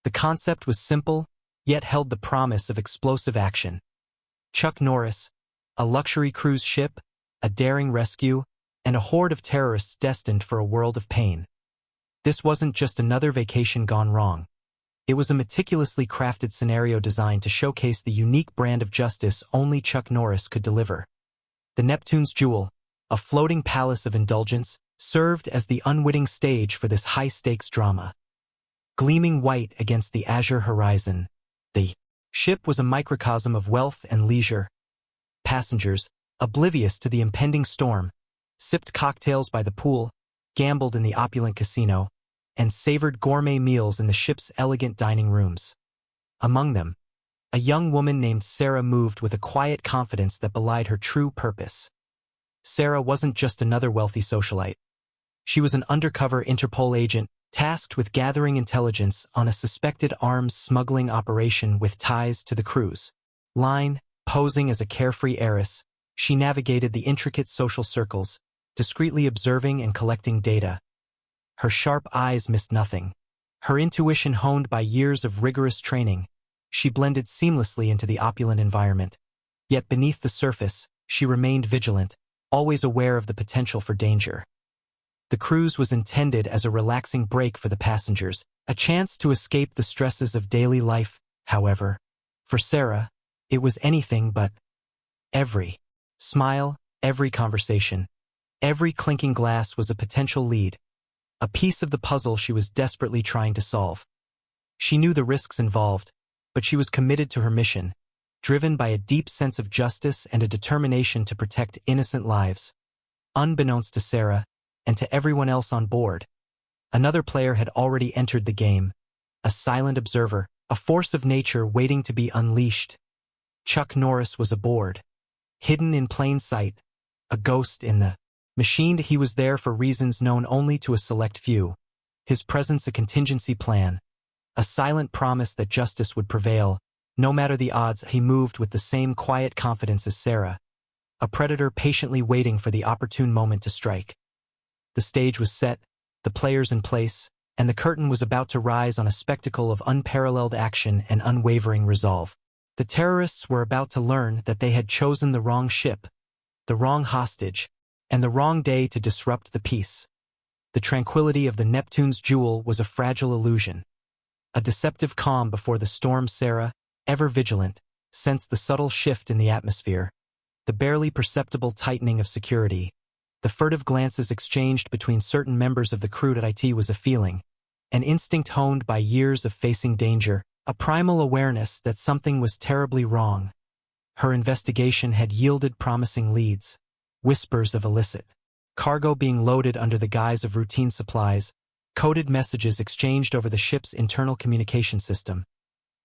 The concept was simple, yet held the promise of explosive action. Chuck Norris, a luxury cruise ship, a daring rescue, and a horde of terrorists destined for a world of pain. This wasn't just another vacation gone wrong. It was a meticulously crafted scenario designed to showcase the unique brand of justice only Chuck Norris could deliver. The Neptune's Jewel, a floating palace of indulgence, served as the unwitting stage for this high-stakes drama. Gleaming white against the azure horizon, the ship was a microcosm of wealth and leisure. Passengers, oblivious to the impending storm, sipped cocktails by the pool, gambled in the opulent casino, and savored gourmet meals in the ship's elegant dining rooms. Among them, a young woman named Sarah moved with a quiet confidence that belied her true purpose. Sarah wasn't just another wealthy socialite. She was an undercover Interpol agent tasked with gathering intelligence on a suspected arms smuggling operation with ties to the cruise line. Posing as a carefree heiress, she navigated the intricate social circles, discreetly observing and collecting data. Her sharp eyes missed nothing. Her intuition honed by years of rigorous training, she blended seamlessly into the opulent environment. Yet beneath the surface, she remained vigilant, always aware of the potential for danger. The cruise was intended as a relaxing break for the passengers, a chance to escape the stresses of daily life. However, for Sarah, it was anything but. Every smile, every conversation, every clinking glass was a potential lead, a piece of the puzzle she was desperately trying to solve. She knew the risks involved, but she was committed to her mission, driven by a deep sense of justice and a determination to protect innocent lives. Unbeknownst to Sarah, and to everyone else on board, another player had already entered the game, a silent observer, a force of nature waiting to be unleashed. Chuck Norris was aboard, hidden in plain sight, a ghost in the machine. He was there for reasons known only to a select few. His presence a contingency plan, a silent promise that justice would prevail, no matter the odds. He moved with the same quiet confidence as Sarah, a predator patiently waiting for the opportune moment to strike. The stage was set, the players in place, and the curtain was about to rise on a spectacle of unparalleled action and unwavering resolve. The terrorists were about to learn that they had chosen the wrong ship, the wrong hostage, and the wrong day to disrupt the peace. The tranquility of the Neptune's Jewel was a fragile illusion, a deceptive calm before the storm. Sarah, ever vigilant, sensed the subtle shift in the atmosphere, the barely perceptible tightening of security. The furtive glances exchanged between certain members of the crew at IT was a feeling, an instinct honed by years of facing danger, a primal awareness that something was terribly wrong. Her investigation had yielded promising leads, whispers of illicit cargo being loaded under the guise of routine supplies, coded messages exchanged over the ship's internal communication system.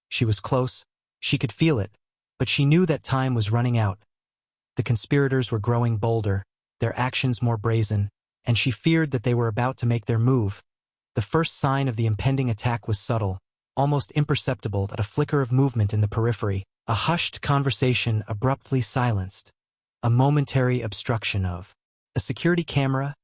She was close, she could feel it, but she knew that time was running out. The conspirators were growing bolder, their actions more brazen, and she feared that they were about to make their move. The first sign of the impending attack was subtle, almost imperceptible, at a flicker of movement in the periphery, a hushed conversation abruptly silenced, a momentary obstruction of a security camera.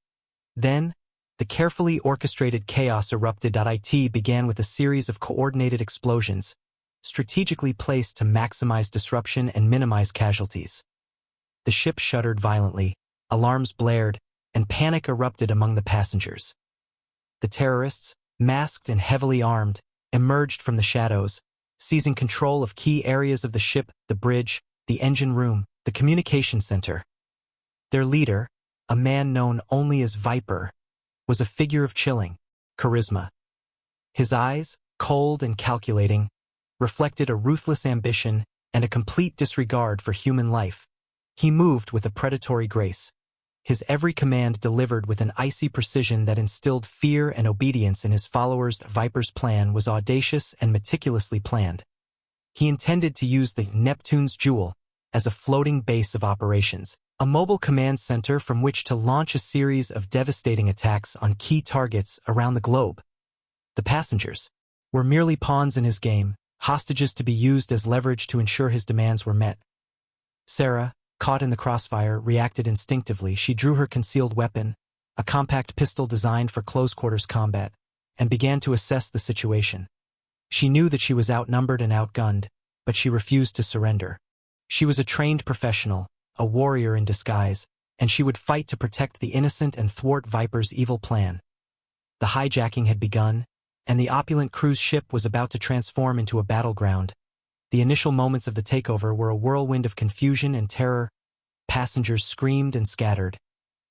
Then, the carefully orchestrated chaos erupted. It began with a series of coordinated explosions, strategically placed to maximize disruption and minimize casualties. The ship shuddered violently, alarms blared, and panic erupted among the passengers. The terrorists, masked and heavily armed, emerged from the shadows, seizing control of key areas of the ship, the bridge, the engine room, the communication center. Their leader, a man known only as Viper, was a figure of chilling charisma. His eyes, cold and calculating, reflected a ruthless ambition and a complete disregard for human life. He moved with a predatory grace, his every command delivered with an icy precision that instilled fear and obedience in his followers. Viper's plan was audacious and meticulously planned. He intended to use the Neptune's Jewel as a floating base of operations, a mobile command center from which to launch a series of devastating attacks on key targets around the globe. The passengers were merely pawns in his game, hostages to be used as leverage to ensure his demands were met. Sarah, caught in the crossfire, reacted instinctively. She drew her concealed weapon, a compact pistol designed for close-quarters combat, and began to assess the situation. She knew that she was outnumbered and outgunned, but she refused to surrender. She was a trained professional, a warrior in disguise, and she would fight to protect the innocent and thwart Viper's evil plan. The hijacking had begun, and the opulent cruise ship was about to transform into a battleground. The initial moments of the takeover were a whirlwind of confusion and terror. Passengers screamed and scattered,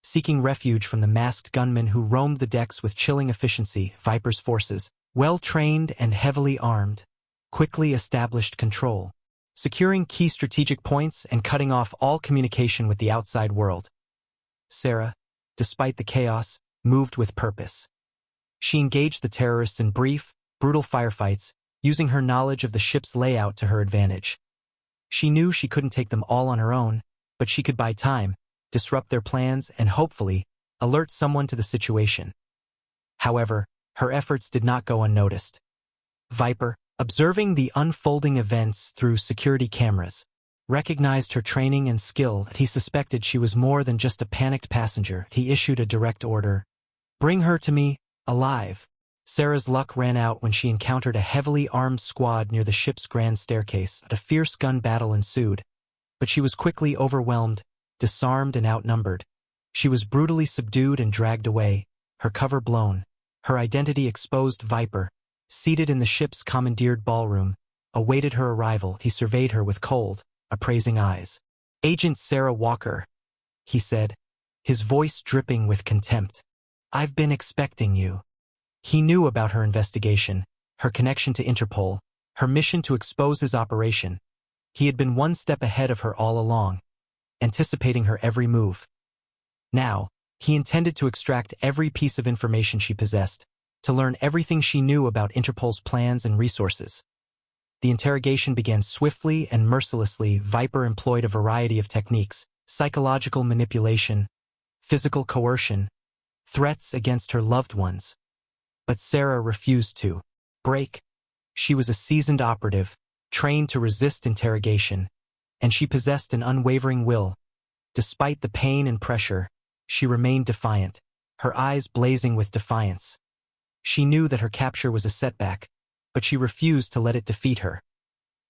seeking refuge from the masked gunmen who roamed the decks with chilling efficiency. Viper's forces, well-trained and heavily armed, quickly established control, securing key strategic points and cutting off all communication with the outside world. Sarah, despite the chaos, moved with purpose. She engaged the terrorists in brief, brutal firefights, using her knowledge of the ship's layout to her advantage. She knew she couldn't take them all on her own, but she could buy time, disrupt their plans, and hopefully, alert someone to the situation. However, her efforts did not go unnoticed. Viper, observing the unfolding events through security cameras, recognized her training and skill. He suspected she was more than just a panicked passenger. He issued a direct order. "Bring her to me, alive." Sarah's luck ran out when she encountered a heavily armed squad near the ship's grand staircase. A fierce gun battle ensued, but she was quickly overwhelmed, disarmed and outnumbered. She was brutally subdued and dragged away, her cover blown, her identity exposed. Viper, seated in the ship's commandeered ballroom, awaited her arrival. He surveyed her with cold, appraising eyes. "Agent Sarah Walker," he said, his voice dripping with contempt. "I've been expecting you." He knew about her investigation, her connection to Interpol, her mission to expose his operation. He had been one step ahead of her all along, anticipating her every move. Now, he intended to extract every piece of information she possessed, to learn everything she knew about Interpol's plans and resources. The interrogation began swiftly and mercilessly. Viper employed a variety of techniques: psychological manipulation, physical coercion, threats against her loved ones. But Sarah refused to break. She was a seasoned operative, trained to resist interrogation, and she possessed an unwavering will. Despite the pain and pressure, she remained defiant, her eyes blazing with defiance. She knew that her capture was a setback, but she refused to let it defeat her.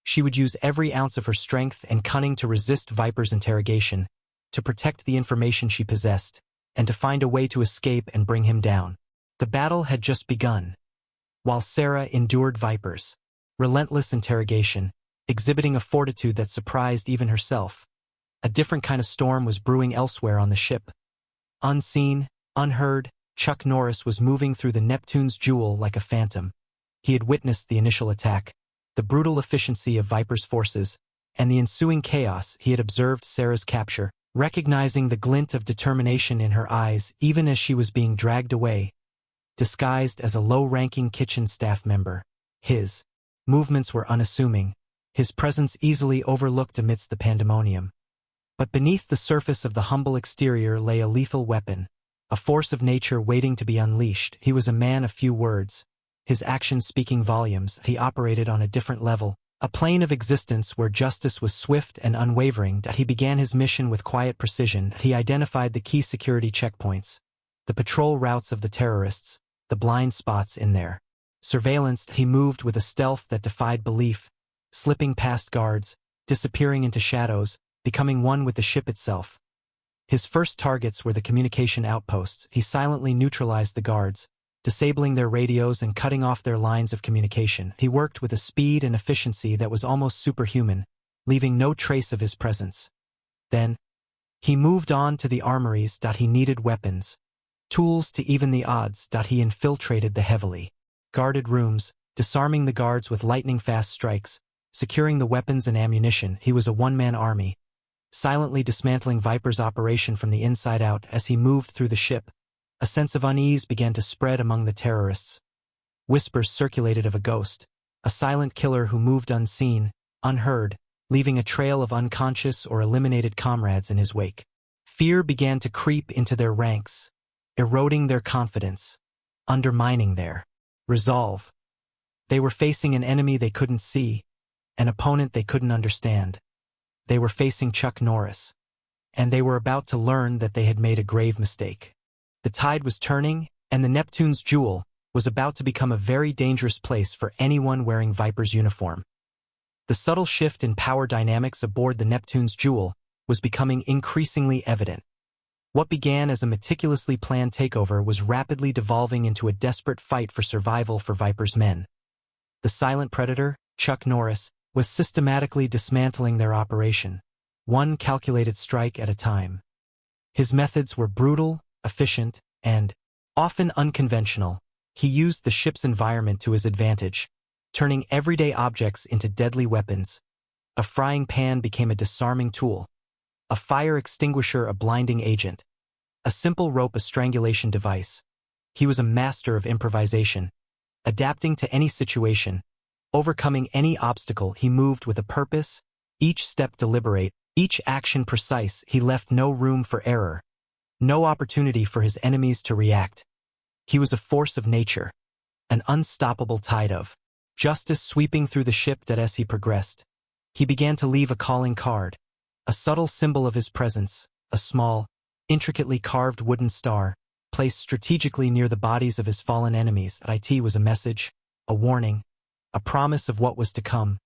She would use every ounce of her strength and cunning to resist Viper's interrogation, to protect the information she possessed, and to find a way to escape and bring him down. The battle had just begun. While Sarah endured Viper's relentless interrogation, exhibiting a fortitude that surprised even herself, a different kind of storm was brewing elsewhere on the ship. Unseen, unheard, Chuck Norris was moving through the Neptune's Jewel like a phantom. He had witnessed the initial attack, the brutal efficiency of Viper's forces, and the ensuing chaos. He had observed Sarah's capture, recognizing the glint of determination in her eyes even as she was being dragged away. Disguised as a low-ranking kitchen staff member, his movements were unassuming, his presence easily overlooked amidst the pandemonium. But beneath the surface of the humble exterior lay a lethal weapon, a force of nature waiting to be unleashed. He was a man of few words, his actions speaking volumes. He operated on a different level, a plane of existence where justice was swift and unwavering. He began his mission with quiet precision. He identified the key security checkpoints, the patrol routes of the terrorists, the blind spots in their surveillance. He moved with a stealth that defied belief, slipping past guards, disappearing into shadows, becoming one with the ship itself. His first targets were the communication outposts. He silently neutralized the guards, disabling their radios and cutting off their lines of communication. He worked with a speed and efficiency that was almost superhuman, leaving no trace of his presence. Then, he moved on to the armories. He needed weapons, tools to even the odds. He infiltrated the heavily guarded rooms, disarming the guards with lightning-fast strikes, securing the weapons and ammunition. He was a one-man army, silently dismantling Viper's operation from the inside out. As he moved through the ship, a sense of unease began to spread among the terrorists. Whispers circulated of a ghost, a silent killer who moved unseen, unheard, leaving a trail of unconscious or eliminated comrades in his wake. Fear began to creep into their ranks, eroding their confidence, undermining their resolve. They were facing an enemy they couldn't see, an opponent they couldn't understand. They were facing Chuck Norris, and they were about to learn that they had made a grave mistake. The tide was turning, and the Neptune's Jewel, was about to become a very dangerous place for anyone wearing Viper's uniform. The subtle shift in power dynamics aboard the Neptune's Jewel was becoming increasingly evident. What began as a meticulously planned takeover was rapidly devolving into a desperate fight for survival for Viper's men. The silent predator, Chuck Norris, was systematically dismantling their operation, one calculated strike at a time. His methods were brutal, efficient, and often unconventional. He used the ship's environment to his advantage, turning everyday objects into deadly weapons. A frying pan became a disarming tool, a fire extinguisher a blinding agent, a simple rope a strangulation device. He was a master of improvisation, adapting to any situation, overcoming any obstacle. He moved with a purpose, each step deliberate, each action precise. He left no room for error, no opportunity for his enemies to react. He was a force of nature, an unstoppable tide of justice sweeping through the ship. That as he progressed, he began to leave a calling card, a subtle symbol of his presence, a small, intricately carved wooden star, placed strategically near the bodies of his fallen enemies. It was a message, a warning, a promise of what was to come.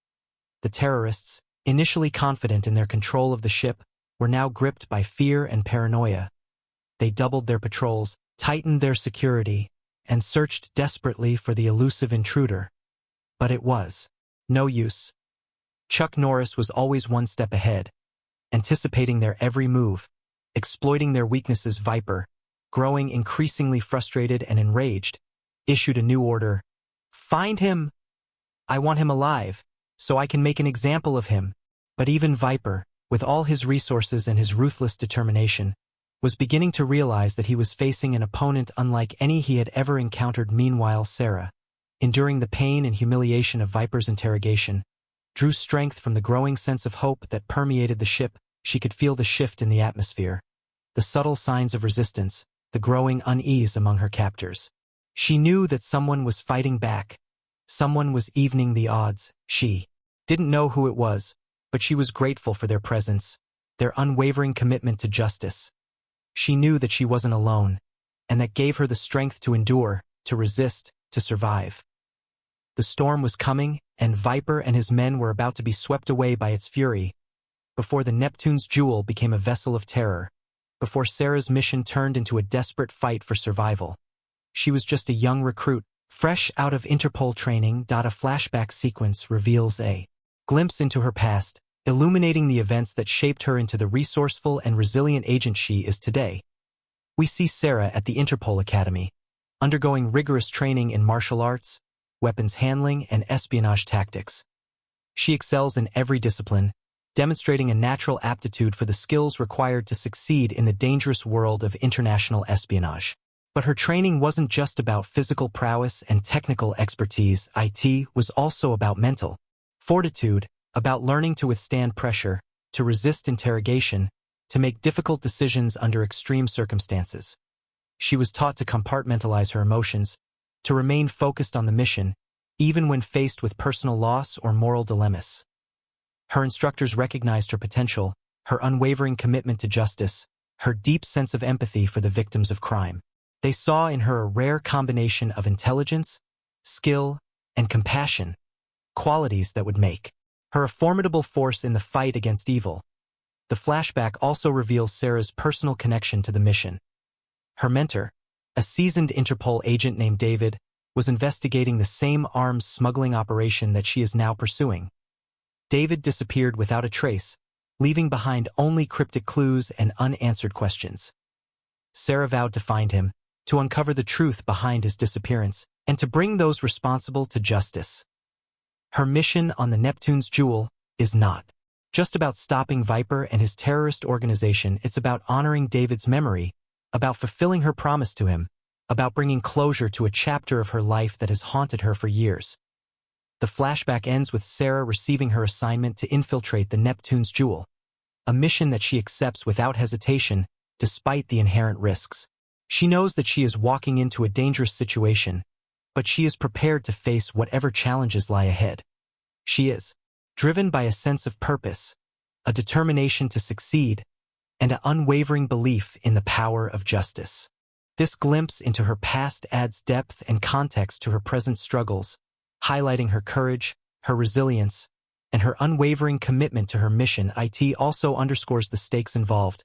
The terrorists, initially confident in their control of the ship, were now gripped by fear and paranoia. They doubled their patrols, tightened their security, and searched desperately for the elusive intruder. But it was no use. Chuck Norris was always one step ahead, anticipating their every move, exploiting their weaknesses. Viper, growing increasingly frustrated and enraged, issued a new order. "Find him! I want him alive, so I can make an example of him." But even Viper, with all his resources and his ruthless determination, was beginning to realize that he was facing an opponent unlike any he had ever encountered. Meanwhile, Sarah, enduring the pain and humiliation of Viper's interrogation, drew strength from the growing sense of hope that permeated the ship. She could feel the shift in the atmosphere, the subtle signs of resistance, the growing unease among her captors. She knew that someone was fighting back. Someone was evening the odds. She didn't know who it was, but she was grateful for their presence, their unwavering commitment to justice. She knew that she wasn't alone, and that gave her the strength to endure, to resist, to survive. The storm was coming, and Viper and his men were about to be swept away by its fury, before the Neptune's Jewel became a vessel of terror, before Sarah's mission turned into a desperate fight for survival. She was just a young recruit, fresh out of Interpol training. A flashback sequence reveals a glimpse into her past, illuminating the events that shaped her into the resourceful and resilient agent she is today. We see Sarah at the Interpol Academy, undergoing rigorous training in martial arts, weapons handling, and espionage tactics. She excels in every discipline, demonstrating a natural aptitude for the skills required to succeed in the dangerous world of international espionage. But her training wasn't just about physical prowess and technical expertise. It was also about mental fortitude, about learning to withstand pressure, to resist interrogation, to make difficult decisions under extreme circumstances. She was taught to compartmentalize her emotions, to remain focused on the mission, even when faced with personal loss or moral dilemmas. Her instructors recognized her potential, her unwavering commitment to justice, her deep sense of empathy for the victims of crime. They saw in her a rare combination of intelligence, skill, and compassion, qualities that would make her a formidable force in the fight against evil. The flashback also reveals Sarah's personal connection to the mission. Her mentor, a seasoned Interpol agent named David, was investigating the same arms smuggling operation that she is now pursuing. David disappeared without a trace, leaving behind only cryptic clues and unanswered questions. Sarah vowed to find him, to uncover the truth behind his disappearance, and to bring those responsible to justice. Her mission on the Neptune's Jewel is not just about stopping Viper and his terrorist organization. It's about honoring David's memory, about fulfilling her promise to him, about bringing closure to a chapter of her life that has haunted her for years. The flashback ends with Sarah receiving her assignment to infiltrate the Neptune's Jewel, a mission that she accepts without hesitation, despite the inherent risks. She knows that she is walking into a dangerous situation, but she is prepared to face whatever challenges lie ahead. She is driven by a sense of purpose, a determination to succeed, and an unwavering belief in the power of justice. This glimpse into her past adds depth and context to her present struggles, highlighting her courage, her resilience, and her unwavering commitment to her mission. It also underscores the stakes involved,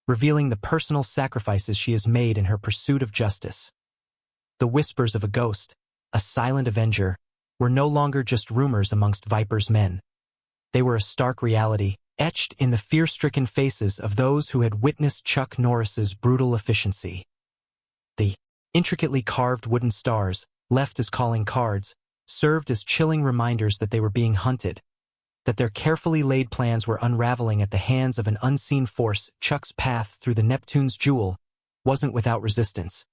revealing the personal sacrifices she has made in her pursuit of justice. The whispers of a ghost, a silent avenger, were no longer just rumors amongst Viper's men. They were a stark reality, etched in the fear-stricken faces of those who had witnessed Chuck Norris's brutal efficiency. The intricately carved wooden stars, left as calling cards, served as chilling reminders that they were being hunted, that their carefully laid plans were unraveling at the hands of an unseen force. Chuck's path through the Neptune's jewel wasn't without resistance.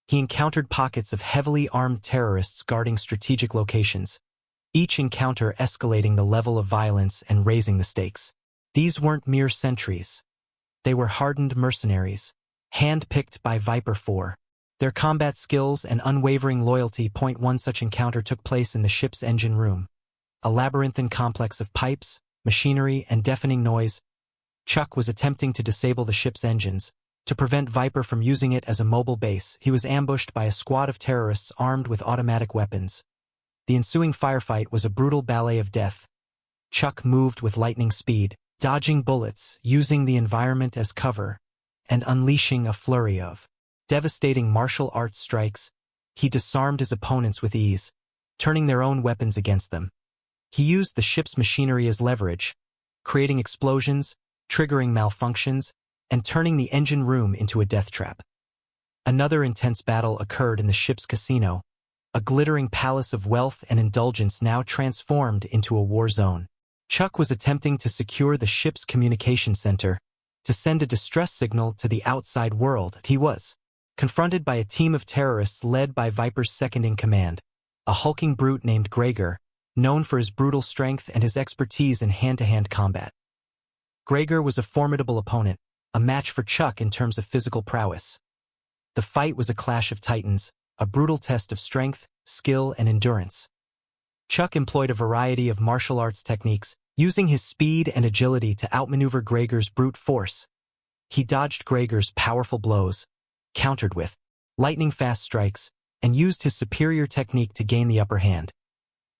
He encountered pockets of heavily armed terrorists guarding strategic locations, each encounter escalating the level of violence and raising the stakes. These weren't mere sentries. They were hardened mercenaries, hand-picked by Viper 4. Their combat skills and unwavering loyalty. One such encounter took place in the ship's engine room. A labyrinthine complex of pipes, machinery, and deafening noise. Chuck was attempting to disable the ship's engines, to prevent Viper from using it as a mobile base. He was ambushed by a squad of terrorists armed with automatic weapons. The ensuing firefight was a brutal ballet of death. Chuck moved with lightning speed, dodging bullets, using the environment as cover, and unleashing a flurry of devastating martial arts strikes. He disarmed his opponents with ease, turning their own weapons against them. He used the ship's machinery as leverage, creating explosions, triggering malfunctions, and turning the engine room into a death trap. Another intense battle occurred in the ship's casino, a glittering palace of wealth and indulgence now transformed into a war zone. Chuck was attempting to secure the ship's communication center, to send a distress signal to the outside world. He was confronted by a team of terrorists led by Viper's second-in-command, a hulking brute named Gregor, known for his brutal strength and his expertise in hand-to-hand combat. Gregor was a formidable opponent, a match for Chuck in terms of physical prowess. The fight was a clash of titans, a brutal test of strength, skill, and endurance. Chuck employed a variety of martial arts techniques, using his speed and agility to outmaneuver Gregor's brute force. He dodged Gregor's powerful blows, countered with lightning-fast strikes, and used his superior technique to gain the upper hand.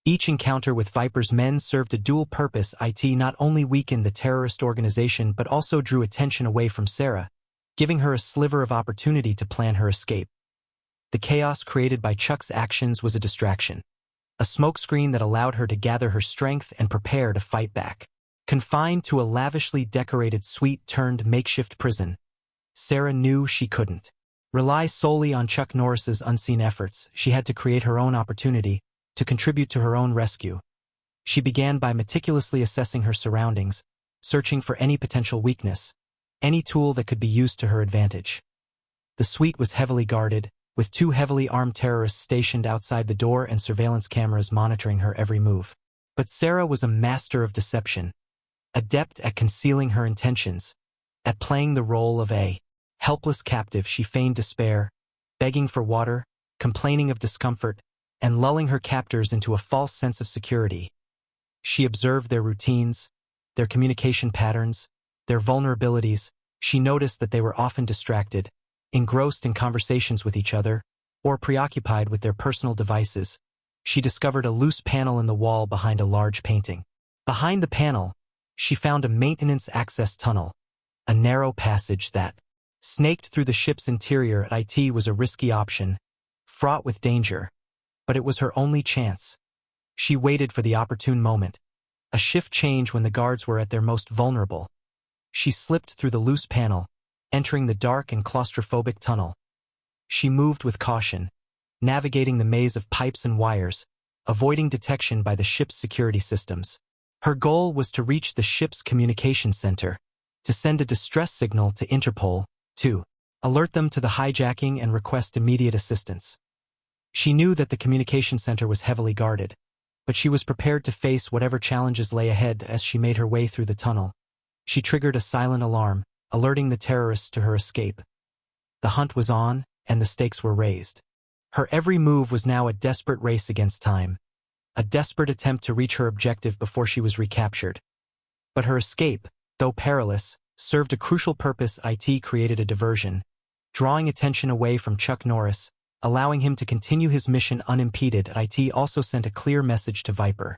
Each encounter with Viper's men served a dual purpose. It not only weakened the terrorist organization but also drew attention away from Sarah, giving her a sliver of opportunity to plan her escape. The chaos created by Chuck's actions was a distraction, a smokescreen that allowed her to gather her strength and prepare to fight back. Confined to a lavishly decorated suite turned makeshift prison, Sarah knew she couldn't rely solely on Chuck Norris's unseen efforts. She had to create her own opportunity, to contribute to her own rescue. She began by meticulously assessing her surroundings, searching for any potential weakness, any tool that could be used to her advantage. The suite was heavily guarded, with 2 heavily armed terrorists stationed outside the door and surveillance cameras monitoring her every move. But Sarah was a master of deception, adept at concealing her intentions, at playing the role of a helpless captive. She feigned despair, begging for water, complaining of discomfort, and lulling her captors into a false sense of security. She observed their routines, their communication patterns, their vulnerabilities. She noticed that they were often distracted, engrossed in conversations with each other, or preoccupied with their personal devices. She discovered a loose panel in the wall behind a large painting. Behind the panel, she found a maintenance access tunnel, a narrow passage that snaked through the ship's interior. It was a risky option, fraught with danger, but it was her only chance. She waited for the opportune moment, a shift change when the guards were at their most vulnerable. She slipped through the loose panel, entering the dark and claustrophobic tunnel. She moved with caution, navigating the maze of pipes and wires, avoiding detection by the ship's security systems. Her goal was to reach the ship's communication center, to send a distress signal to Interpol, to alert them to the hijacking and request immediate assistance. She knew that the communication center was heavily guarded, but she was prepared to face whatever challenges lay ahead. As she made her way through the tunnel, she triggered a silent alarm, alerting the terrorists to her escape. The hunt was on, and the stakes were raised. Her every move was now a desperate race against time, a desperate attempt to reach her objective before she was recaptured. But her escape, though perilous, served a crucial purpose. It created a diversion. drawing attention away from Chuck Norris, allowing him to continue his mission unimpeded. It also sent a clear message to Viper.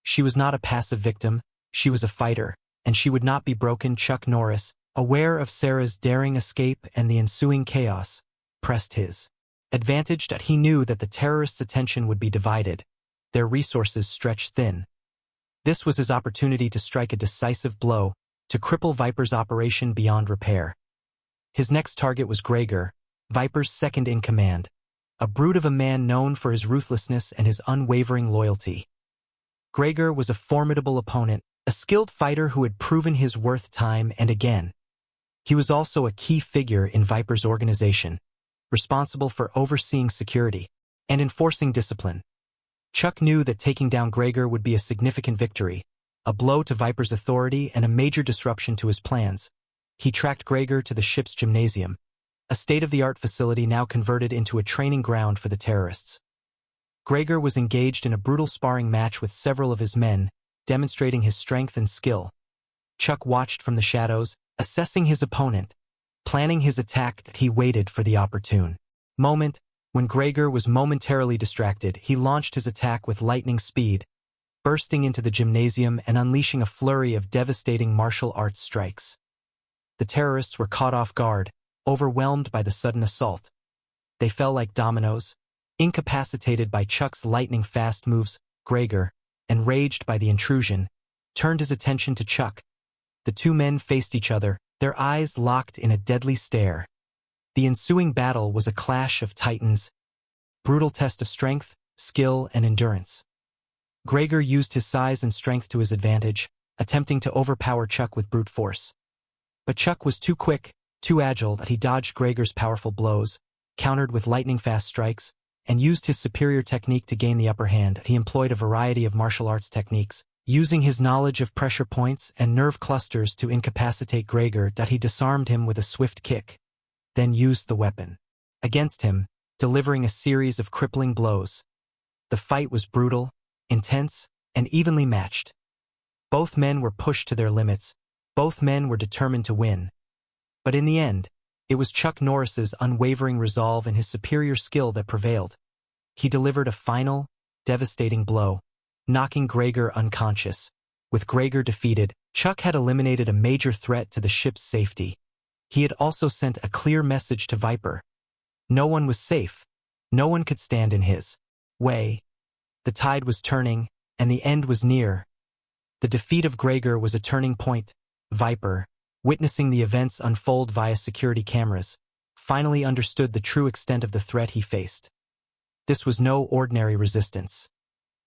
She was not a passive victim, she was a fighter, and she would not be broken. Chuck Norris, aware of Sarah's daring escape and the ensuing chaos, pressed his advantage. He knew that the terrorists' attention would be divided, their resources stretched thin. This was his opportunity to strike a decisive blow, to cripple Viper's operation beyond repair. His next target was Gregor, Viper's second-in-command, a brute of a man known for his ruthlessness and his unwavering loyalty. Gregor was a formidable opponent, a skilled fighter who had proven his worth time and again. He was also a key figure in Viper's organization, responsible for overseeing security and enforcing discipline. Chuck knew that taking down Gregor would be a significant victory, a blow to Viper's authority and a major disruption to his plans. He tracked Gregor to the ship's gymnasium, a state-of-the-art facility now converted into a training ground for the terrorists. Gregor was engaged in a brutal sparring match with several of his men, demonstrating his strength and skill. Chuck watched from the shadows, assessing his opponent, planning his attack. He waited for the opportune moment. When Gregor was momentarily distracted, he launched his attack with lightning speed, bursting into the gymnasium and unleashing a flurry of devastating martial arts strikes. The terrorists were caught off guard, overwhelmed by the sudden assault. They fell like dominoes, incapacitated by Chuck's lightning-fast moves. Gregor, enraged by the intrusion, turned his attention to Chuck. The two men faced each other, their eyes locked in a deadly stare. The ensuing battle was a clash of titans, brutal test of strength, skill, and endurance. Gregor used his size and strength to his advantage, attempting to overpower Chuck with brute force. But Chuck was too quick, too agile. He dodged Gregor's powerful blows, countered with lightning-fast strikes, and used his superior technique to gain the upper hand. He employed a variety of martial arts techniques, using his knowledge of pressure points and nerve clusters to incapacitate Gregor. He disarmed him with a swift kick, then used the weapon against him, delivering a series of crippling blows. The fight was brutal, intense, and evenly matched. Both men were pushed to their limits, both men were determined to win. But in the end, it was Chuck Norris's unwavering resolve and his superior skill that prevailed. He delivered a final, devastating blow, knocking Gregor unconscious. With Gregor defeated, Chuck had eliminated a major threat to the ship's safety. He had also sent a clear message to Viper. No one was safe. No one could stand in his way. The tide was turning, and the end was near. The defeat of Gregor was a turning point. Viper, witnessing the events unfold via security cameras, finally understood the true extent of the threat he faced. This was no ordinary resistance.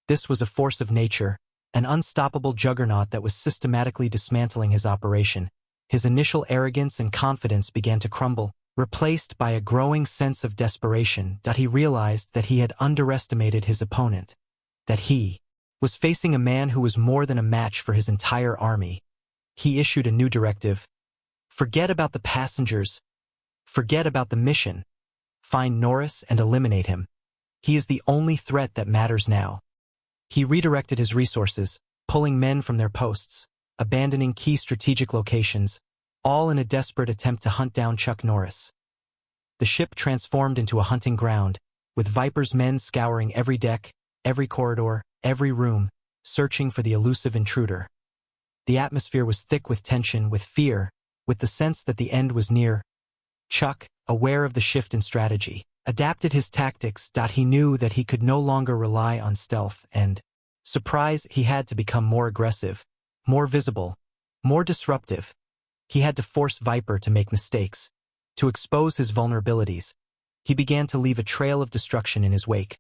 This was a force of nature, an unstoppable juggernaut that was systematically dismantling his operation. His initial arrogance and confidence began to crumble, replaced by a growing sense of desperation. He realized that he had underestimated his opponent, that he was facing a man who was more than a match for his entire army. He issued a new directive. Forget about the passengers. Forget about the mission. Find Norris and eliminate him. He is the only threat that matters now. He redirected his resources, pulling men from their posts, abandoning key strategic locations, all in a desperate attempt to hunt down Chuck Norris. The ship transformed into a hunting ground, with Viper's men scouring every deck, every corridor, every room, searching for the elusive intruder. The atmosphere was thick with tension, with fear, with the sense that the end was near. Chuck, aware of the shift in strategy, adapted his tactics. He knew that he could no longer rely on stealth and surprise. He had to become more aggressive, more visible, more disruptive. He had to force Viper to make mistakes, to expose his vulnerabilities. He began to leave a trail of destruction in his wake,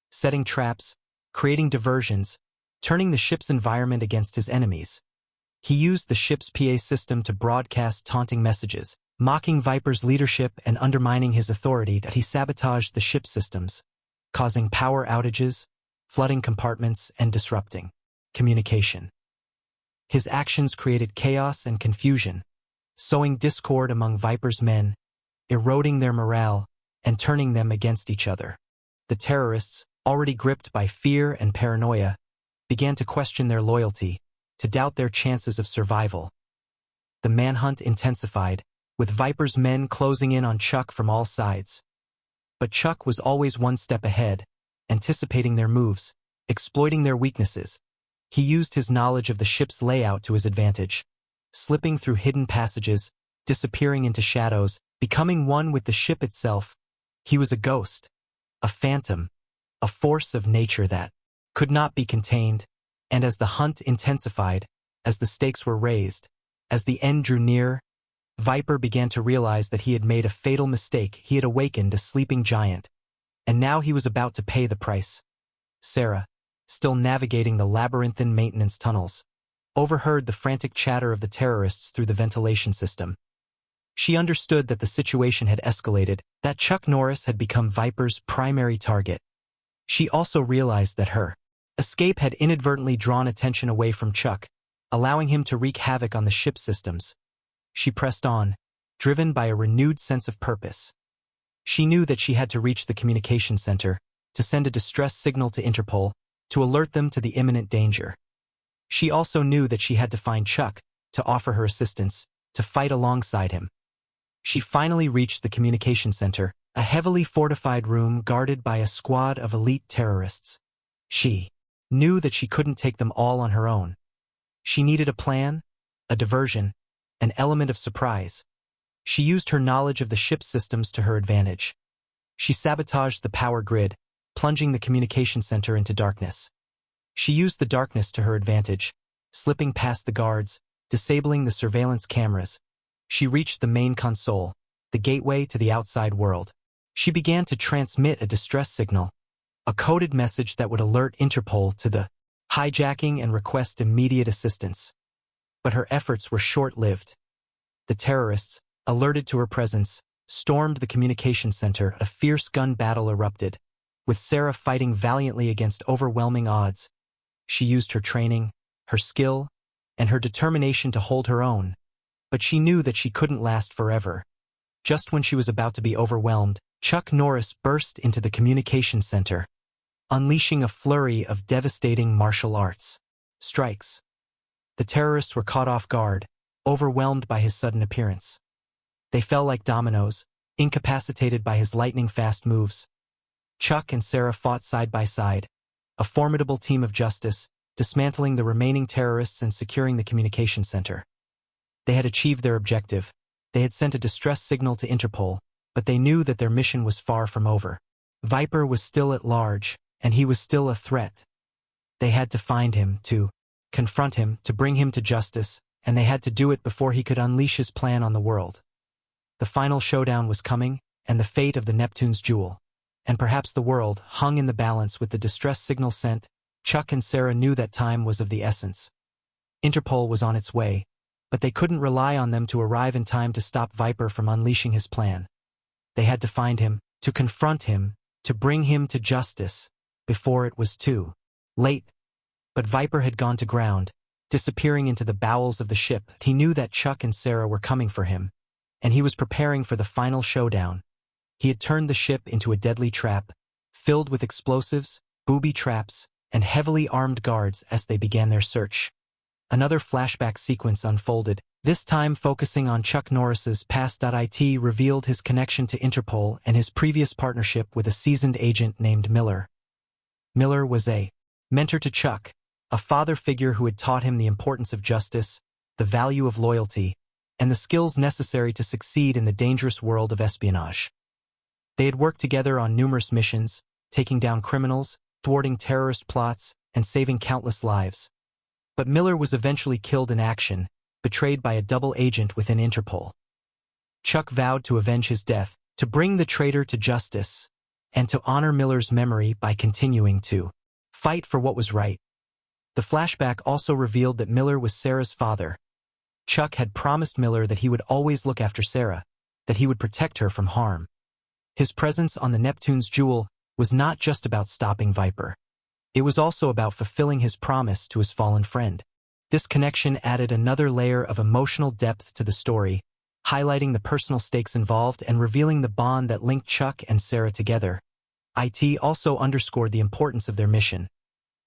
setting traps, creating diversions, turning the ship's environment against his enemies. He used the ship's PA system to broadcast taunting messages, mocking Viper's leadership and undermining his authority. He sabotaged the ship's systems, causing power outages, flooding compartments, and disrupting communication. His actions created chaos and confusion, sowing discord among Viper's men, eroding their morale, and turning them against each other. The terrorists, already gripped by fear and paranoia, began to question their loyalty, to doubt their chances of survival. The manhunt intensified, with Viper's men closing in on Chuck from all sides. But Chuck was always one step ahead, anticipating their moves, exploiting their weaknesses. He used his knowledge of the ship's layout to his advantage, slipping through hidden passages, disappearing into shadows, becoming one with the ship itself. He was a ghost, a phantom, a force of nature that could not be contained, and as the hunt intensified, as the stakes were raised, as the end drew near, Viper began to realize that he had made a fatal mistake. He had awakened a sleeping giant, and now he was about to pay the price. Sarah, still navigating the labyrinthine maintenance tunnels, overheard the frantic chatter of the terrorists through the ventilation system. She understood that the situation had escalated, that Chuck Norris had become Viper's primary target. She also realized that her escape had inadvertently drawn attention away from Chuck, allowing him to wreak havoc on the ship's systems. She pressed on, driven by a renewed sense of purpose. She knew that she had to reach the communication center, to send a distress signal to Interpol, to alert them to the imminent danger. She also knew that she had to find Chuck, to offer her assistance, to fight alongside him. She finally reached the communication center, a heavily fortified room guarded by a squad of elite terrorists. She knew that she couldn't take them all on her own. She needed a plan, a diversion, an element of surprise. She used her knowledge of the ship's systems to her advantage. She sabotaged the power grid, plunging the communication center into darkness. She used the darkness to her advantage, slipping past the guards, disabling the surveillance cameras. She reached the main console, the gateway to the outside world. She began to transmit a distress signal, a coded message that would alert Interpol to the hijacking and request immediate assistance. But her efforts were short-lived. The terrorists, alerted to her presence, stormed the communication center. A fierce gun battle erupted, with Sarah fighting valiantly against overwhelming odds. She used her training, her skill, and her determination to hold her own, but she knew that she couldn't last forever. Just when she was about to be overwhelmed, Chuck Norris burst into the communication center, unleashing a flurry of devastating martial arts strikes. The terrorists were caught off guard, overwhelmed by his sudden appearance. They fell like dominoes, incapacitated by his lightning-fast moves. Chuck and Sarah fought side by side, a formidable team of justice, dismantling the remaining terrorists and securing the communication center. They had achieved their objective. They had sent a distress signal to Interpol, but they knew that their mission was far from over. Viper was still at large, and he was still a threat. They had to find him, to confront him, to bring him to justice, and they had to do it before he could unleash his plan on the world. The final showdown was coming, and the fate of the Neptune's jewel, and perhaps the world, hung in the balance with the distress signal sent. Chuck and Sarah knew that time was of the essence. Interpol was on its way, but they couldn't rely on them to arrive in time to stop Viper from unleashing his plan. They had to find him, to confront him, to bring him to justice, before it was too late. But Viper had gone to ground, disappearing into the bowels of the ship. He knew that Chuck and Sarah were coming for him, and he was preparing for the final showdown. He had turned the ship into a deadly trap, filled with explosives, booby traps, and heavily armed guards as they began their search. Another flashback sequence unfolded, this time focusing on Chuck Norris's past. It revealed his connection to Interpol and his previous partnership with a seasoned agent named Miller. Miller was a mentor to Chuck, a father figure who had taught him the importance of justice, the value of loyalty, and the skills necessary to succeed in the dangerous world of espionage. They had worked together on numerous missions, taking down criminals, thwarting terrorist plots, and saving countless lives. But Miller was eventually killed in action, betrayed by a double agent within Interpol. Chuck vowed to avenge his death, to bring the traitor to justice, and to honor Miller's memory by continuing to fight for what was right. The flashback also revealed that Miller was Sarah's father. Chuck had promised Miller that he would always look after Sarah, that he would protect her from harm. His presence on the Neptune's jewel was not just about stopping Viper. It was also about fulfilling his promise to his fallen friend. This connection added another layer of emotional depth to the story, highlighting the personal stakes involved and revealing the bond that linked Chuck and Sarah together. It also underscored the importance of their mission,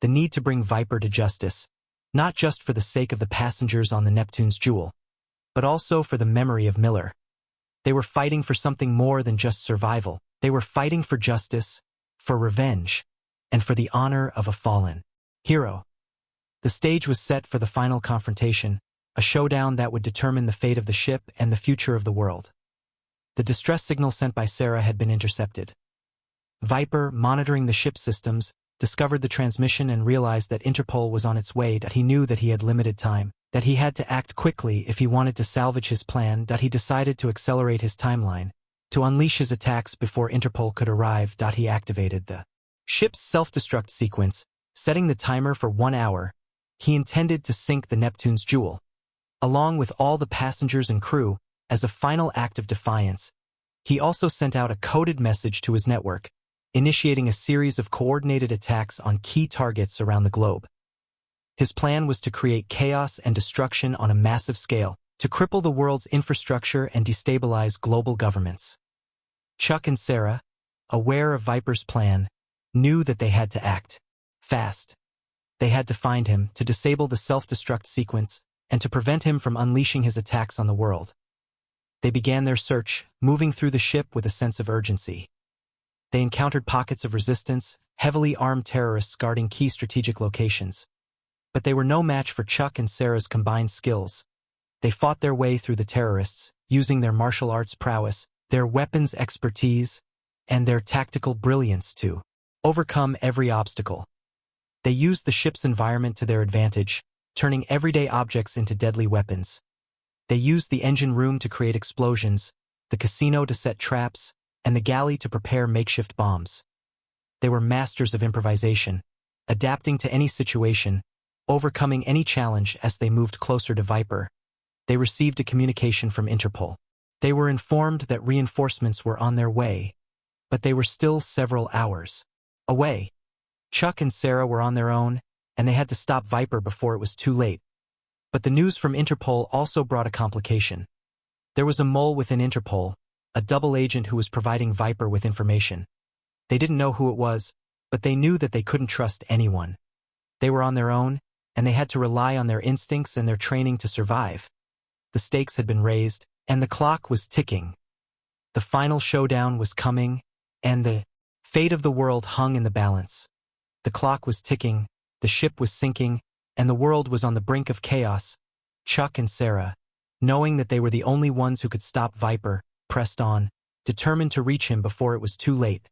the need to bring Viper to justice, not just for the sake of the passengers on the Neptune's jewel, but also for the memory of Miller. They were fighting for something more than just survival. They were fighting for justice, for revenge, and for the honor of a fallen hero. The stage was set for the final confrontation, a showdown that would determine the fate of the ship and the future of the world. The distress signal sent by Sarah had been intercepted. Viper, monitoring the ship's systems, discovered the transmission and realized that Interpol was on its way. He knew that he had limited time, that he had to act quickly if he wanted to salvage his plan. He decided to accelerate his timeline, to unleash his attacks before Interpol could arrive. He activated the ship's self-destruct sequence, setting the timer for 1 hour. He intended to sink the Neptune's jewel, along with all the passengers and crew, as a final act of defiance. He also sent out a coded message to his network, initiating a series of coordinated attacks on key targets around the globe. His plan was to create chaos and destruction on a massive scale, to cripple the world's infrastructure and destabilize global governments. Chuck and Sarah, aware of Viper's plan, knew that they had to act fast. They had to find him, to disable the self-destruct sequence, and to prevent him from unleashing his attacks on the world. They began their search, moving through the ship with a sense of urgency. They encountered pockets of resistance, heavily armed terrorists guarding key strategic locations. But they were no match for Chuck and Sarah's combined skills. They fought their way through the terrorists, using their martial arts prowess, their weapons expertise, and their tactical brilliance to overcome every obstacle. They used the ship's environment to their advantage, turning everyday objects into deadly weapons. They used the engine room to create explosions, the casino to set traps, and the galley to prepare makeshift bombs. They were masters of improvisation, adapting to any situation, overcoming any challenge. As they moved closer to Viper, they received a communication from Interpol. They were informed that reinforcements were on their way, but they were still several hours away. Chuck and Sarah were on their own, and they had to stop Viper before it was too late. But the news from Interpol also brought a complication. There was a mole within Interpol, a double agent who was providing Viper with information. They didn't know who it was, but they knew that they couldn't trust anyone. They were on their own, and they had to rely on their instincts and their training to survive. The stakes had been raised, and the clock was ticking. The final showdown was coming, and the fate of the world hung in the balance. The clock was ticking, the ship was sinking, and the world was on the brink of chaos. Chuck and Sarah, knowing that they were the only ones who could stop Viper, pressed on, determined to reach him before it was too late.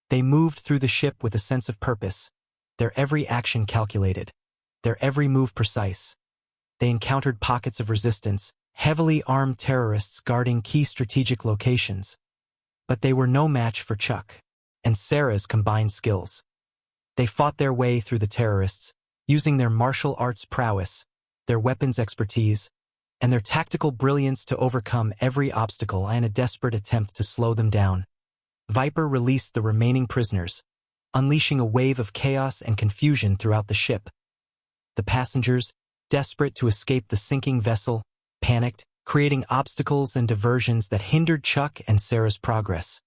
They moved through the ship with a sense of purpose, their every action calculated, their every move precise. They encountered pockets of resistance, heavily armed terrorists guarding key strategic locations. But they were no match for Chuck and Sarah's combined skills. They fought their way through the terrorists, using their martial arts prowess, their weapons expertise, and their tactical brilliance to overcome every obstacle in a desperate attempt to slow them down. Viper released the remaining prisoners, unleashing a wave of chaos and confusion throughout the ship. The passengers, desperate to escape the sinking vessel, panicked, creating obstacles and diversions that hindered Chuck and Sarah's progress.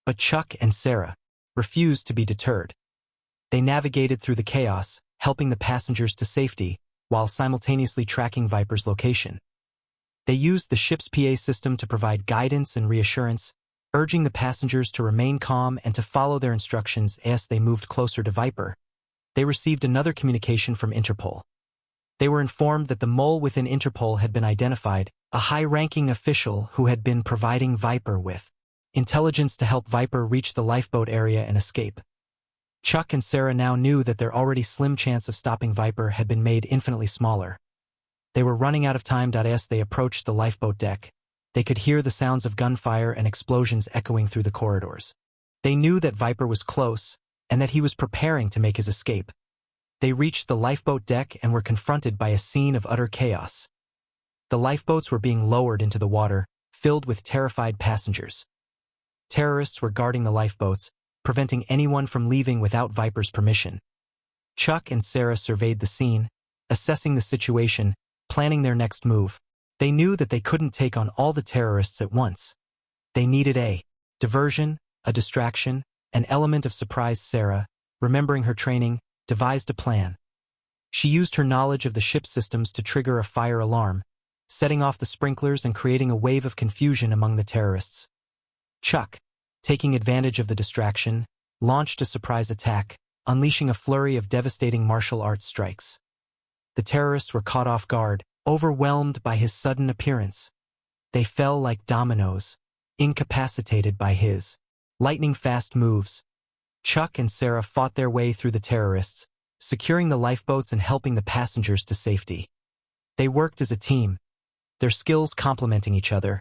But Chuck and Sarah refused to be deterred. They navigated through the chaos, helping the passengers to safety, while simultaneously tracking Viper's location. They used the ship's PA system to provide guidance and reassurance, urging the passengers to remain calm and to follow their instructions as they moved closer to Viper. They received another communication from Interpol. They were informed that the mole within Interpol had been identified, a high-ranking official who had been providing Viper with intelligence to help Viper reach the lifeboat area and escape. Chuck and Sarah now knew that their already slim chance of stopping Viper had been made infinitely smaller. They were running out of time. As they approached the lifeboat deck, they could hear the sounds of gunfire and explosions echoing through the corridors. They knew that Viper was close, and that he was preparing to make his escape. They reached the lifeboat deck and were confronted by a scene of utter chaos. The lifeboats were being lowered into the water, filled with terrified passengers. Terrorists were guarding the lifeboats, preventing anyone from leaving without Viper's permission. Chuck and Sarah surveyed the scene, assessing the situation, planning their next move. They knew that they couldn't take on all the terrorists at once. They needed a diversion, a distraction, an element of surprise. Sarah, remembering her training, devised a plan. She used her knowledge of the ship's systems to trigger a fire alarm, setting off the sprinklers and creating a wave of confusion among the terrorists. Chuck, taking advantage of the distraction, launched a surprise attack, unleashing a flurry of devastating martial arts strikes. The terrorists were caught off guard, overwhelmed by his sudden appearance. They fell like dominoes, incapacitated by his lightning-fast moves. Chuck and Sarah fought their way through the terrorists, securing the lifeboats and helping the passengers to safety. They worked as a team, their skills complementing each other,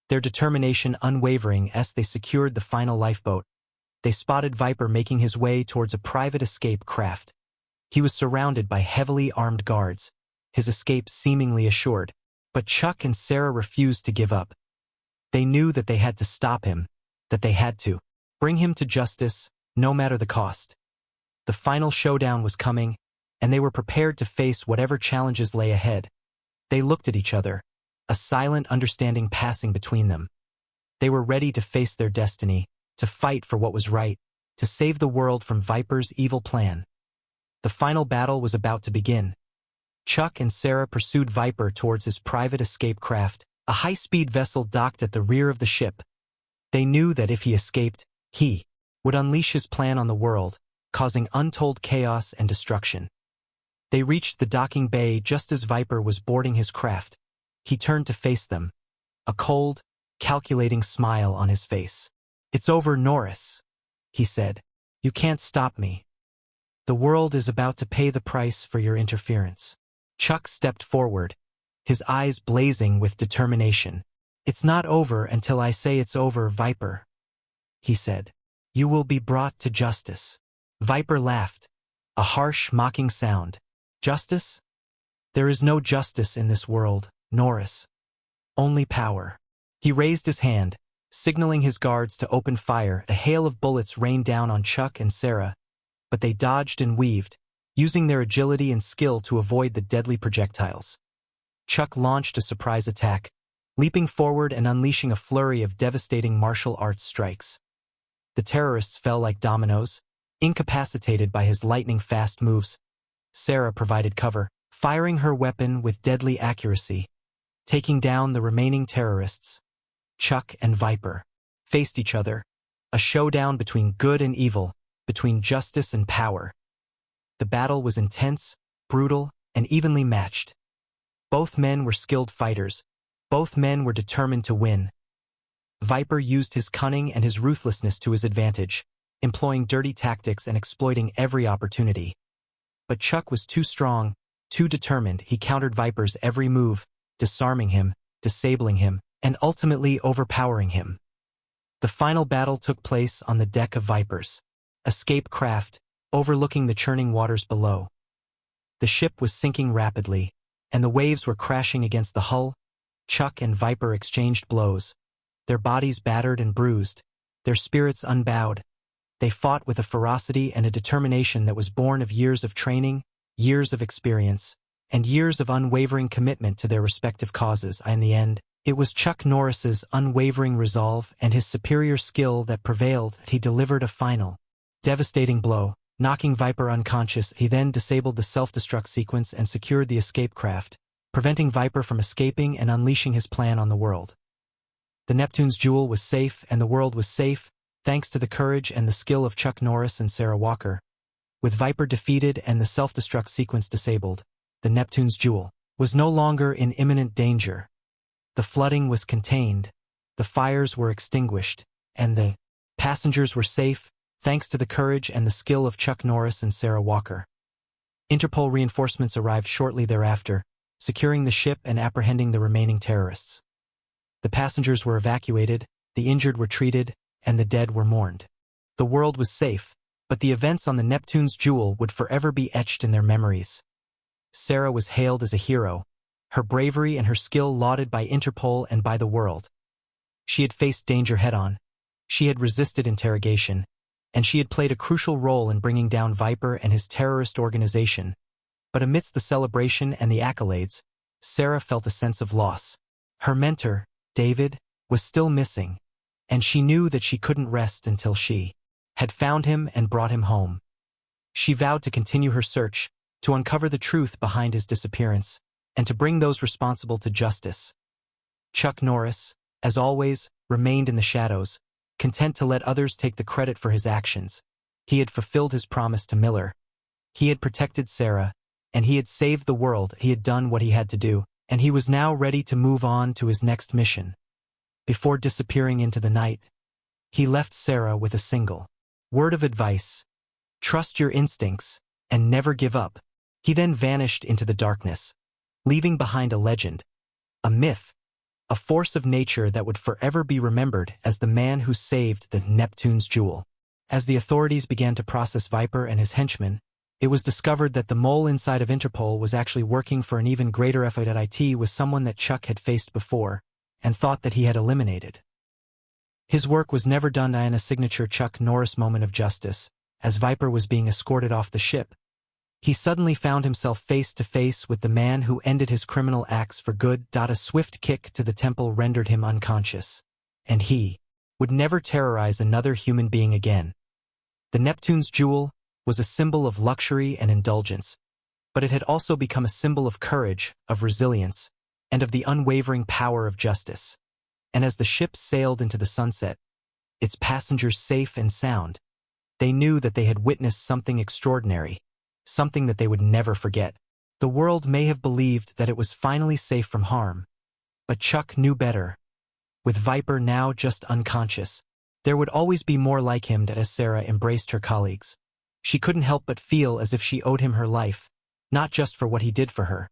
their determination unwavering as they secured the final lifeboat. They spotted Viper making his way towards a private escape craft. He was surrounded by heavily armed guards, his escape seemingly assured, but Chuck and Sarah refused to give up. They knew that they had to stop him, that they had to bring him to justice, no matter the cost. The final showdown was coming, and they were prepared to face whatever challenges lay ahead. They looked at each other, a silent understanding passing between them. They were ready to face their destiny, to fight for what was right, to save the world from Viper's evil plan. The final battle was about to begin. Chuck and Sarah pursued Viper towards his private escape craft, a high-speed vessel docked at the rear of the ship. They knew that if he escaped, he would unleash his plan on the world, causing untold chaos and destruction. They reached the docking bay just as Viper was boarding his craft. He turned to face them, a cold, calculating smile on his face. "It's over, Norris," he said. "You can't stop me. The world is about to pay the price for your interference." Chuck stepped forward, his eyes blazing with determination. "It's not over until I say it's over, Viper," he said. "You will be brought to justice." Viper laughed, a harsh, mocking sound. "Justice? There is no justice in this world, Norris. Only power." He raised his hand, signaling his guards to open fire. A hail of bullets rained down on Chuck and Sarah, but they dodged and weaved, using their agility and skill to avoid the deadly projectiles. Chuck launched a surprise attack, leaping forward and unleashing a flurry of devastating martial arts strikes. The terrorists fell like dominoes, incapacitated by his lightning-fast moves. Sarah provided cover, firing her weapon with deadly accuracy, taking down the remaining terrorists. Chuck and Viper faced each other, a showdown between good and evil, between justice and power. The battle was intense, brutal, and evenly matched. Both men were skilled fighters. Both men were determined to win. Viper used his cunning and his ruthlessness to his advantage, employing dirty tactics and exploiting every opportunity. But Chuck was too strong, too determined. He countered Viper's every move, disarming him, disabling him, and ultimately overpowering him. The final battle took place on the deck of Viper's escape craft, overlooking the churning waters below. The ship was sinking rapidly, and the waves were crashing against the hull. Chuck and Viper exchanged blows, their bodies battered and bruised, their spirits unbowed. They fought with a ferocity and a determination that was born of years of training, years of experience, and years of unwavering commitment to their respective causes. In the end, it was Chuck Norris's unwavering resolve and his superior skill that prevailed. He delivered a final, devastating blow, knocking Viper unconscious. He then disabled the self-destruct sequence and secured the escape craft, preventing Viper from escaping and unleashing his plan on the world. The Neptune's jewel was safe and the world was safe, thanks to the courage and the skill of Chuck Norris and Sarah Walker. With Viper defeated and the self-destruct sequence disabled, the Neptune's jewel was no longer in imminent danger. The flooding was contained, the fires were extinguished, and the passengers were safe, thanks to the courage and the skill of Chuck Norris and Sarah Walker. Interpol reinforcements arrived shortly thereafter, securing the ship and apprehending the remaining terrorists. The passengers were evacuated, the injured were treated, and the dead were mourned. The world was safe, but the events on the Neptune's jewel would forever be etched in their memories. Sarah was hailed as a hero, her bravery and her skill lauded by Interpol and by the world. She had faced danger head-on, she had resisted interrogation, and she had played a crucial role in bringing down Viper and his terrorist organization. But amidst the celebration and the accolades, Sarah felt a sense of loss. Her mentor, David, was still missing, and she knew that she couldn't rest until she had found him and brought him home. She vowed to continue her search, to uncover the truth behind his disappearance, and to bring those responsible to justice. Chuck Norris, as always, remained in the shadows, content to let others take the credit for his actions. He had fulfilled his promise to Miller. He had protected Sarah, and he had saved the world. He had done what he had to do, and he was now ready to move on to his next mission. Before disappearing into the night, he left Sarah with a single word of advice: trust your instincts and never give up. He then vanished into the darkness, leaving behind a legend, a myth, a force of nature that would forever be remembered as the man who saved the Neptune's jewel. As the authorities began to process Viper and his henchmen, it was discovered that the mole inside of Interpol was actually working for an even greater effort at IT, was someone that Chuck had faced before and thought that he had eliminated. His work was never done in a signature Chuck Norris moment of justice. As Viper was being escorted off the ship, he suddenly found himself face to face with the man who ended his criminal acts for good. A swift kick to the temple rendered him unconscious, and he would never terrorize another human being again. The Neptune's jewel was a symbol of luxury and indulgence, but it had also become a symbol of courage, of resilience, and of the unwavering power of justice. And as the ship sailed into the sunset, its passengers safe and sound, they knew that they had witnessed something extraordinary, something that they would never forget. The world may have believed that it was finally safe from harm, but Chuck knew better. With Viper now just unconscious, there would always be more like him. As Sarah embraced her colleagues, she couldn't help but feel as if she owed him her life, not just for what he did for her,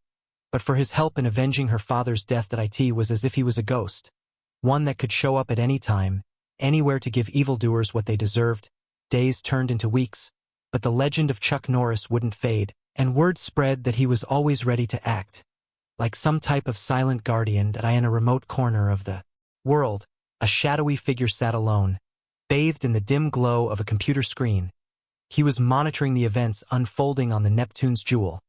but for his help in avenging her father's death. It was as if he was a ghost, one that could show up at any time, anywhere to give evildoers what they deserved. Days turned into weeks, but the legend of Chuck Norris wouldn't fade, and word spread that he was always ready to act. Like some type of silent guardian in a remote corner of the world, a shadowy figure sat alone, bathed in the dim glow of a computer screen. He was monitoring the events unfolding on the Neptune's jewel,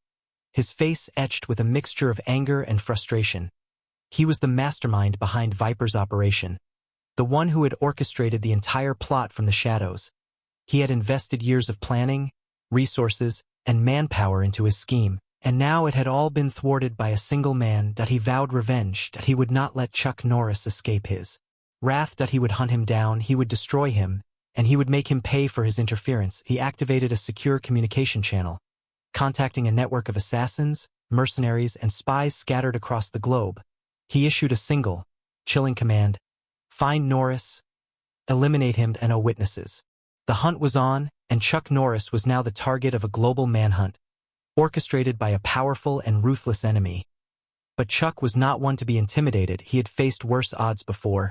his face etched with a mixture of anger and frustration. He was the mastermind behind Viper's operation, the one who had orchestrated the entire plot from the shadows. He had invested years of planning, resources, and manpower into his scheme, and now it had all been thwarted by a single man. He vowed revenge. He would not let Chuck Norris escape his wrath. He would hunt him down, he would destroy him, and he would make him pay for his interference. He activated a secure communication channel, contacting a network of assassins, mercenaries, and spies scattered across the globe. He issued a single, chilling command: find Norris, eliminate him, and no witnesses. The hunt was on, and Chuck Norris was now the target of a global manhunt, orchestrated by a powerful and ruthless enemy. But Chuck was not one to be intimidated. He had faced worse odds before,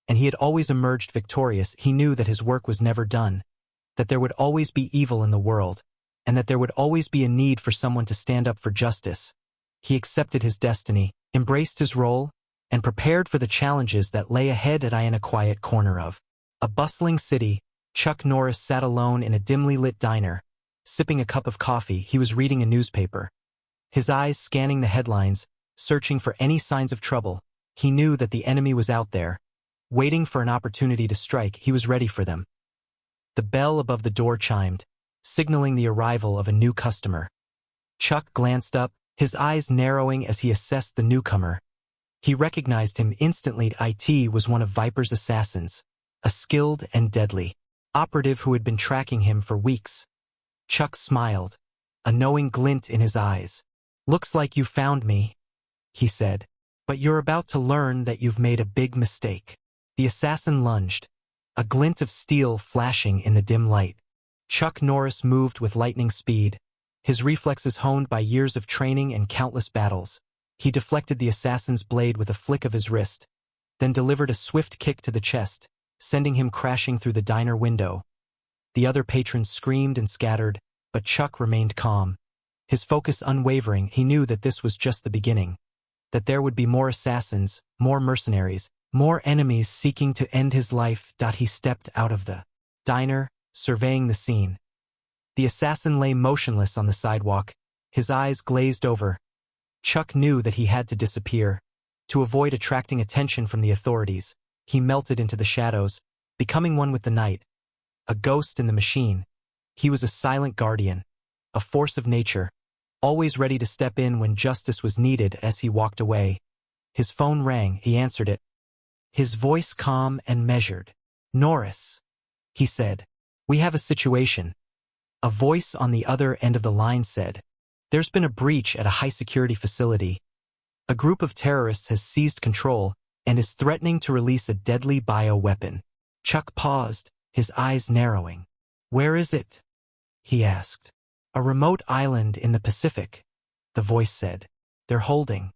and he had always emerged victorious. He knew that his work was never done, that there would always be evil in the world, and that there would always be a need for someone to stand up for justice. He accepted his destiny, embraced his role, and prepared for the challenges that lay ahead. In a quiet corner of a bustling city, Chuck Norris sat alone in a dimly lit diner, sipping a cup of coffee. He was reading a newspaper, his eyes scanning the headlines, searching for any signs of trouble. He knew that the enemy was out there, waiting for an opportunity to strike. He was ready for them. The bell above the door chimed, signaling the arrival of a new customer. Chuck glanced up, his eyes narrowing as he assessed the newcomer. He recognized him instantly. It was one of Viper's assassins, a skilled and deadly operative who had been tracking him for weeks. Chuck smiled, a knowing glint in his eyes. Looks like you found me, he said, but you're about to learn that you've made a big mistake. The assassin lunged, a glint of steel flashing in the dim light. Chuck Norris moved with lightning speed, his reflexes honed by years of training and countless battles. He deflected the assassin's blade with a flick of his wrist, then delivered a swift kick to the chest, sending him crashing through the diner window. The other patrons screamed and scattered, but Chuck remained calm, his focus unwavering. He knew that this was just the beginning, that there would be more assassins, more mercenaries, more enemies seeking to end his life. He stepped out of the diner, surveying the scene. The assassin lay motionless on the sidewalk, his eyes glazed over. Chuck knew that he had to disappear. To avoid attracting attention from the authorities, he melted into the shadows, becoming one with the night. A ghost in the machine. He was a silent guardian, a force of nature, always ready to step in when justice was needed. As he walked away, his phone rang. He answered it, his voice calm and measured. "Norris," he said, "we have a situation." A voice on the other end of the line said, "There's been a breach at a high-security facility. A group of terrorists has seized control and is threatening to release a deadly bioweapon." Chuck paused, his eyes narrowing. "Where is it?" he asked. "A remote island in the Pacific," the voice said. "They're holding